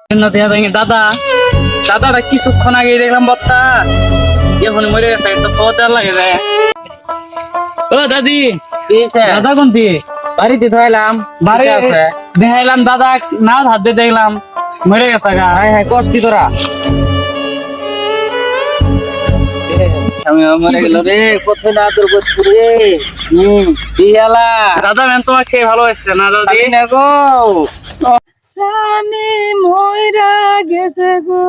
দাদা দাদাটা কিছুক্ষণ আগে দেখলাম বত্তা এখন মরে গেছে তো খবর লাগে যায়। ও দাদি দাদা কোন দিয়ে বাড়িতে ধরাইলাম বাড়ি দেখাইলাম দাদা না হাত দিয়ে দেখলাম মরে গেছে গা। হ্যাঁ হ্যাঁ কষ্টি তোরা আমি মরে গেল রে কোথায় না তোর করছি রে দিয়ালা দাদা ম্যাম তোমাকে সে ভালো হয়েছে না দাদি না গো রানী ময়রা গেছে গো।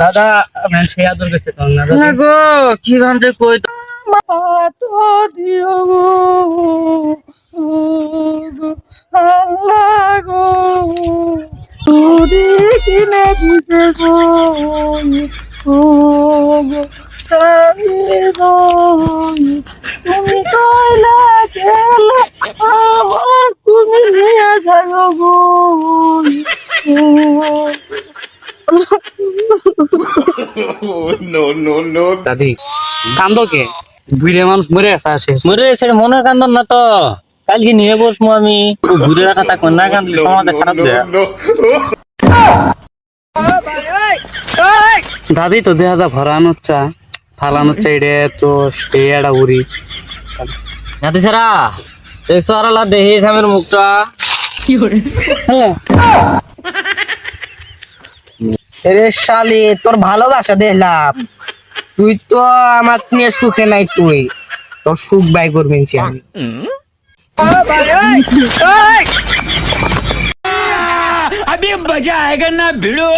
দাদা ম্যাম সে আদর গেছে তো না না গো কি ভাবছে কই তো দিও গো আল্লাহ গো তুরি কিনে দিছে গো ও গো তাই গো তুমি কইলা গেলা আমার তুমি নিয়ে যাও গো দাদি কান্দো কে বুড়ে মানুষ মরে গেছে আসে মরে সেটা মনের কান্দন না তো কালকে নিয়ে বসবো আমি ঘুরে রাখা থাকবো না কান্দলে সমাজে খারাপ দেয় দাদি তো দেখা যা ভরানোর চা ফালানোর চা এটা তো স্টেয়াটা উড়ি নাতি ছাড়া দেখছো আর আল্লাহ দেহি স্বামীর মুখটা রে শালি তোর ভালোবাসা দেখলাম তুই তো আমার নিয়ে সুখে নাই তুই তোর সুখ বাই করবি আমি अभी मजा आएगा ना भिड़ो